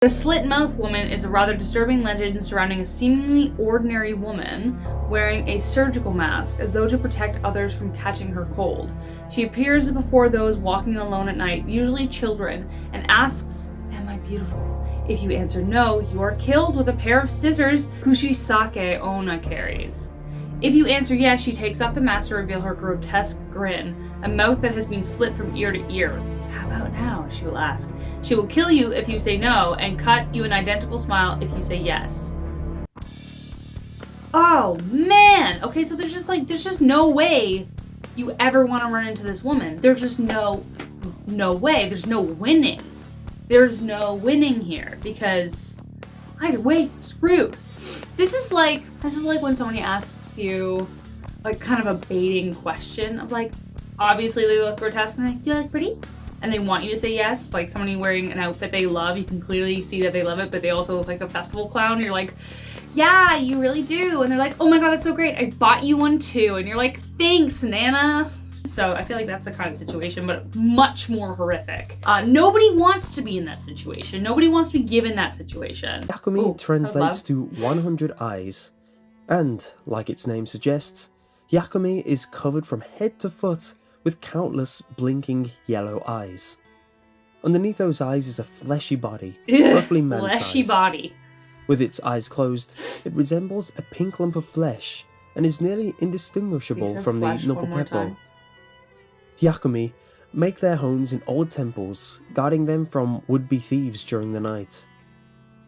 The slit-mouth woman is a rather disturbing legend surrounding a seemingly ordinary woman wearing a surgical mask as though to protect others from catching her cold. She appears before those walking alone at night, usually children, and asks, "Am I beautiful?" If you answer no, you are killed with a pair of scissors Kushisake Onna carries. If you answer yes, she takes off the mask to reveal her grotesque grin, a mouth that has been slit from ear to ear. "How about now?" she will ask. She will kill you if you say no, and cut you an identical smile if you say yes. Oh man! Okay, so there's just no way you ever want to run into this woman. There's just no way. There's no winning. There's no winning here because either way, screwed. This is like when somebody asks you like kind of a baiting question of like, obviously they look grotesque and like, "Do you like pretty?" And they want you to say yes, like somebody wearing an outfit they love, you can clearly see that they love it, but they also look like a festival clown. You're like, "Yeah, you really do." And they're like, "Oh my god, that's so great. I bought you one too." And you're like, "Thanks, Nana." So I feel like that's the kind of situation, but much more horrific. Nobody wants to be in that situation. Nobody wants to be given that situation. Hyakumi translates to 100 eyes, and, like its name suggests, Hyakumi is covered from head to foot with countless blinking yellow eyes. Underneath those eyes is a fleshy body, roughly man-sized. Fleshy body. With its eyes closed, it resembles a pink lump of flesh and is nearly indistinguishable from the Nobupepo. Hyakumi make their homes in old temples, guarding them from would-be thieves during the night.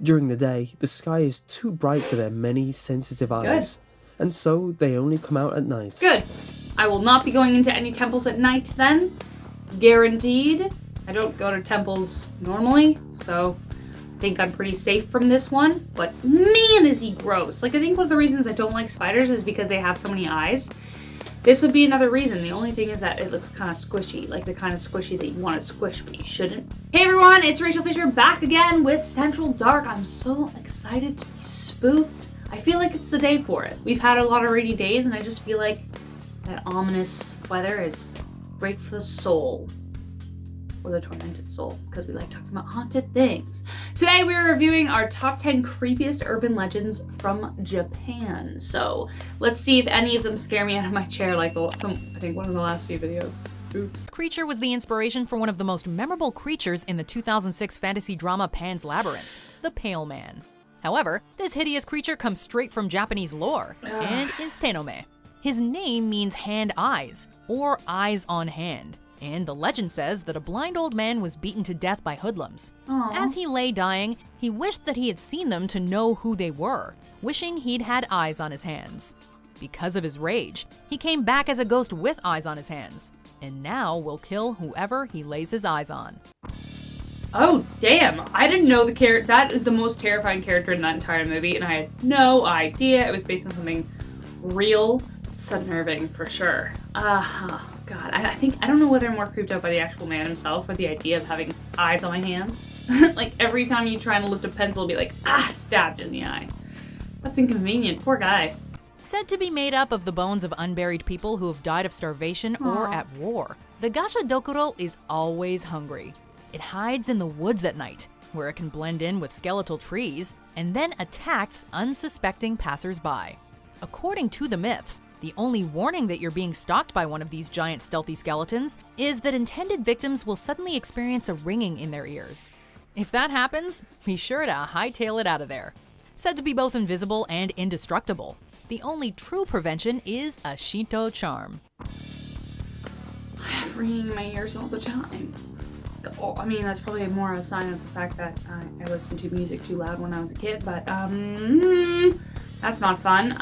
During the day, the sky is too bright for their many sensitive eyes, and so they only come out at night. Good. I will not be going into any temples at night then. Guaranteed. I don't go to temples normally, so I think I'm pretty safe from this one. But man, is he gross. Like, I think one of the reasons I don't like spiders is because they have so many eyes. This would be another reason. The only thing is that it looks kind of squishy, like the kind of squishy that you want to squish, but you shouldn't. Hey everyone, it's Rachel Fisher back again with Central Dark. I'm so excited to be spooked. I feel like it's the day for it. We've had a lot of rainy days, and I just feel like that ominous weather is great for the soul. For the tormented soul, because we like talking about haunted things. Today we are reviewing our top 10 creepiest urban legends from Japan. So let's see if any of them scare me out of my chair like I think one of the last few videos. Oops. Creature was the inspiration for one of the most memorable creatures in the 2006 fantasy drama Pan's Labyrinth, the Pale Man. However, this hideous creature comes straight from Japanese lore and is Tenome. His name means hand-eyes, or eyes on hand. And the legend says that a blind old man was beaten to death by hoodlums. Aww. As he lay dying, he wished that he had seen them to know who they were, wishing he'd had eyes on his hands. Because of his rage, he came back as a ghost with eyes on his hands, and now will kill whoever he lays his eyes on. Oh damn, I didn't know that is the most terrifying character in that entire movie, and I had no idea it was based on something real. It's unnerving for sure. God, I don't know whether I'm more creeped out by the actual man himself or the idea of having eyes on my hands. Like every time you try and lift a pencil, it'll be like, stabbed in the eye. That's inconvenient, poor guy. Said to be made up of the bones of unburied people who have died of starvation or at war, the Gasha Dokuro is always hungry. It hides in the woods at night, where it can blend in with skeletal trees, and then attacks unsuspecting passers-by. According to the myths, the only warning that you're being stalked by one of these giant stealthy skeletons is that intended victims will suddenly experience a ringing in their ears. If that happens, be sure to hightail it out of there. Said to be both invisible and indestructible, the only true prevention is a Shinto charm. I have ringing in my ears all the time. I mean, that's probably more a sign of the fact that I listened to music too loud when I was a kid, but that's not fun.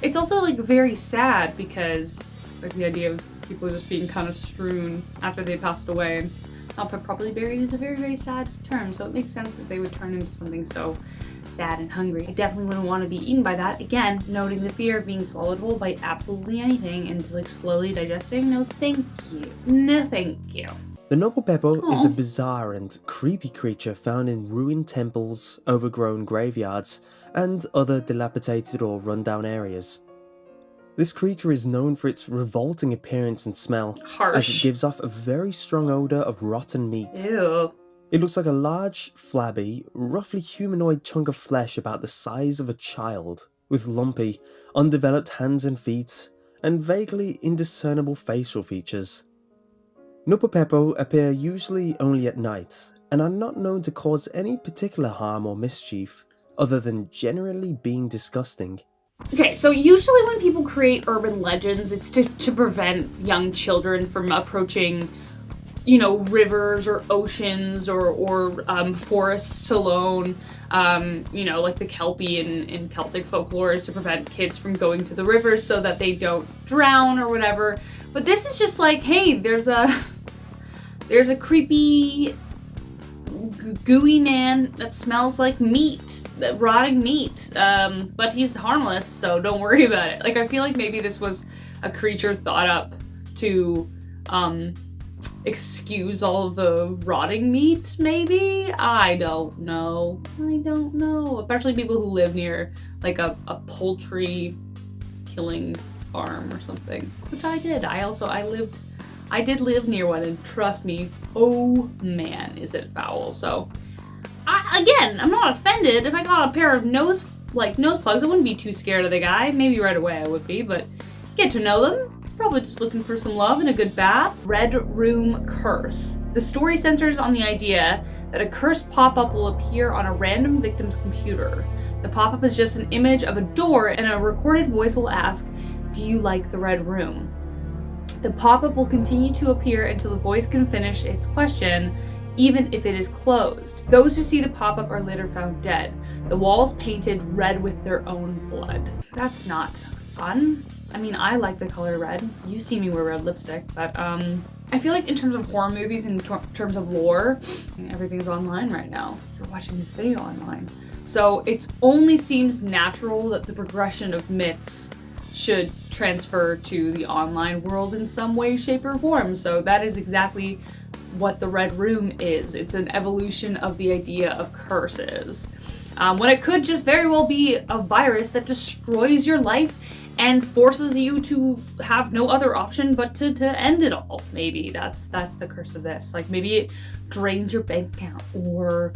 It's also like very sad because like the idea of people just being kind of strewn after they passed away and not properly buried is a very, very sad term. So it makes sense that they would turn into something so sad and hungry. I definitely wouldn't want to be eaten by that. Again, noting the fear of being swallowed whole by absolutely anything and just like slowly digesting. No, thank you. No, thank you. The Nobupepo is a bizarre and creepy creature found in ruined temples, overgrown graveyards, and other dilapidated or rundown areas. This creature is known for its revolting appearance and smell, Harsh. as it gives off a very strong odour of rotten meat. Ew. It looks like a large, flabby, roughly humanoid chunk of flesh about the size of a child, with lumpy, undeveloped hands and feet, and vaguely indiscernible facial features. Nupopepo appear usually only at night, and are not known to cause any particular harm or mischief, other than generally being disgusting. Okay, so usually when people create urban legends, it's to prevent young children from approaching, you know, rivers or oceans or forests alone. You know, like the Kelpie in Celtic folklore is to prevent kids from going to the rivers so that they don't drown or whatever. But this is just like, hey, there's a creepy gooey man that smells like meat, rotting meat, but he's harmless, so don't worry about it. Like, I feel like maybe this was a creature thought up to excuse all of the rotting meat, maybe? I don't know, especially people who live near like a poultry killing farm or something, which I did. I did live near one, and trust me, oh man, is it foul. So, I'm not offended. If I got a pair of nose plugs, I wouldn't be too scared of the guy. Maybe right away I would be, but get to know them. Probably just looking for some love and a good bath. Red Room Curse. The story centers on the idea that a cursed pop-up will appear on a random victim's computer. The pop-up is just an image of a door, and a recorded voice will ask, "Do you like the Red Room?" The pop-up will continue to appear until the voice can finish its question, even if it is closed. Those who see the pop-up are later found dead, the walls painted red with their own blood. That's not fun. I mean, I like the color red. You see me wear red lipstick, but I feel like in terms of horror movies and terms of lore, everything's online right now. You're watching this video online. So it only seems natural that the progression of myths should transfer to the online world in some way, shape, or form. So that is exactly what the Red Room is. It's an evolution of the idea of curses. When it could just very well be a virus that destroys your life and forces you to have no other option but to end it all. Maybe that's the curse of this. Like, maybe it drains your bank account or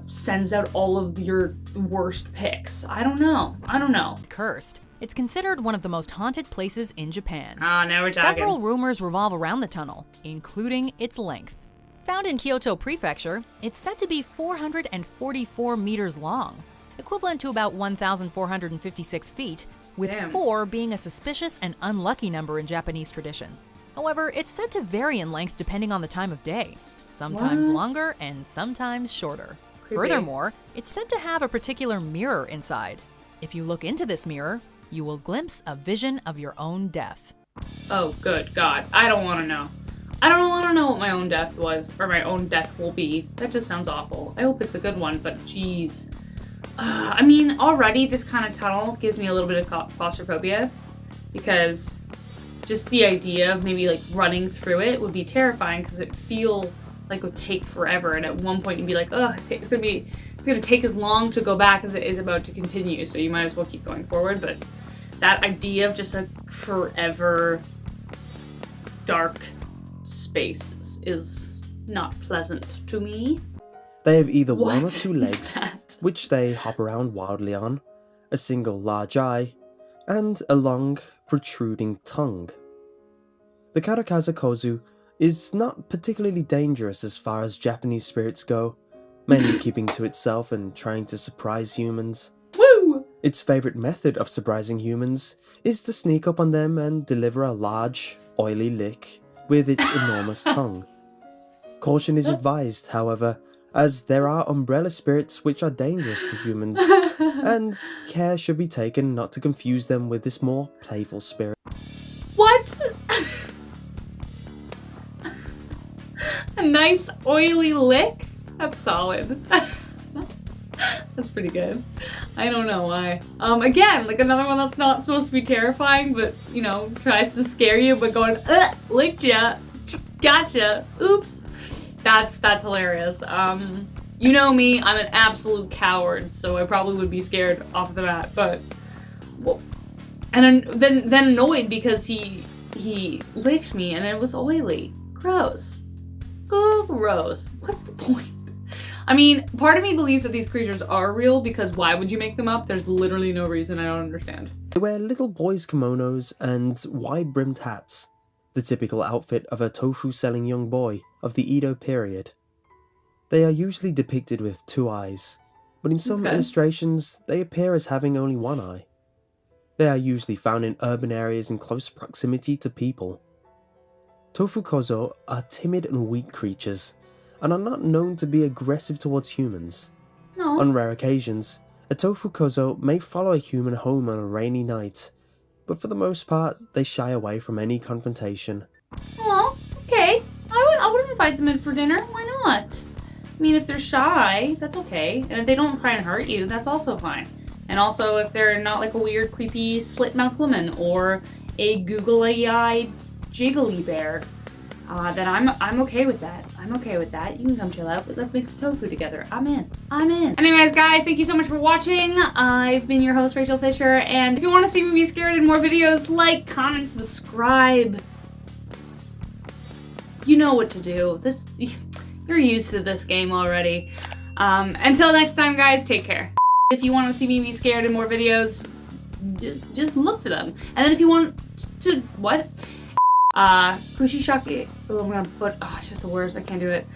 sends out all of your worst picks. I don't know. Cursed. It's considered one of the most haunted places in Japan. Now we're talking. Several rumors revolve around the tunnel, including its length. Found in Kyoto Prefecture, it's said to be 444 meters long, equivalent to about 1,456 feet, with 4 being a suspicious and unlucky number in Japanese tradition. However, it's said to vary in length depending on the time of day, sometimes longer and sometimes shorter. Creepy. Furthermore, it's said to have a particular mirror inside. If you look into this mirror, you will glimpse a vision of your own death. Oh, good God. I don't want to know. I don't want to know what my own death was, or my own death will be. That just sounds awful. I hope it's a good one, but geez. I mean, already this kind of tunnel gives me a little bit of claustrophobia, because just the idea of maybe like running through it would be terrifying, because it feel like it would take forever, and at one point you'd be like, ugh, it's gonna take as long to go back as it is about to continue, so you might as well keep going forward. But that idea of just a forever dark space is not pleasant to me. They have either one or two legs, which they hop around wildly on, a single large eye, and a long, protruding tongue. The Karakaza Kozu is not particularly dangerous as far as Japanese spirits go, mainly keeping to itself and trying to surprise humans. Woo! Its favourite method of surprising humans is to sneak up on them and deliver a large, oily lick with its enormous tongue. Caution is advised, however, as there are umbrella spirits which are dangerous to humans, and care should be taken not to confuse them with this more playful spirit. What? A nice oily lick? That's solid. That's pretty good. I don't know why. Again, like another one that's not supposed to be terrifying, but, you know, tries to scare you, but going, licked ya, gotcha, oops. That's hilarious. You know me, I'm an absolute coward, so I probably would be scared off the bat, but, well, and then annoyed because he licked me and it was oily. Gross. Gross. What's the point? I mean, part of me believes that these creatures are real because why would you make them up? There's literally no reason. I don't understand. They wear little boys' kimonos and wide-brimmed hats, the typical outfit of a tofu-selling young boy of the Edo period. They are usually depicted with 2 eyes, but in some illustrations they appear as having only 1 eye. They are usually found in urban areas in close proximity to people. Tofu kozo are timid and weak creatures, and are not known to be aggressive towards humans. No. On rare occasions, a tofu kozo may follow a human home on a rainy night, but for the most part, they shy away from any confrontation. Oh, okay. I would invite them in for dinner. Why not? I mean, if they're shy, that's okay. And if they don't try and hurt you, that's also fine. And also, if they're not like a weird, creepy, slit-mouthed woman or a googly-eyed, jiggly bear, then I'm okay with that. I'm okay with that. You can come chill out, but let's make some tofu together. I'm in. I'm in. Anyways, guys, thank you so much for watching. I've been your host, Rachel Fisher, and if you want to see me be scared in more videos, like, comment, subscribe. You know what to do. You're used to this game already. Until next time, guys, take care. If you want to see me be scared in more videos, just look for them. And then if you want to, what? Kushishaki, oh, I'm gonna put, oh, it's just the worst, I can't do it.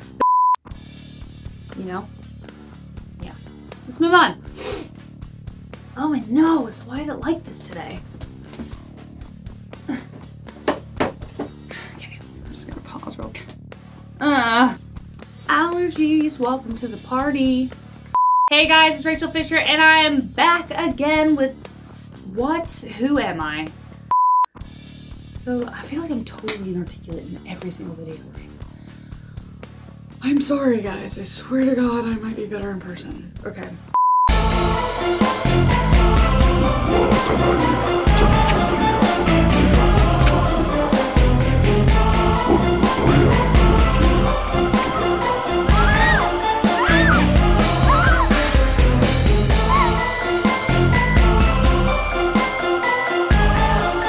You know? Yeah. Let's move on. Oh, my nose, why is it like this today? Okay, I'm just gonna pause real quick. Allergies, welcome to the party. Hey guys, it's Rachel Fisher, and I am back again with, what? Who am I? So, I feel like I'm totally inarticulate in every single video. I'm sorry, guys. I swear to God, I might be better in person. Okay.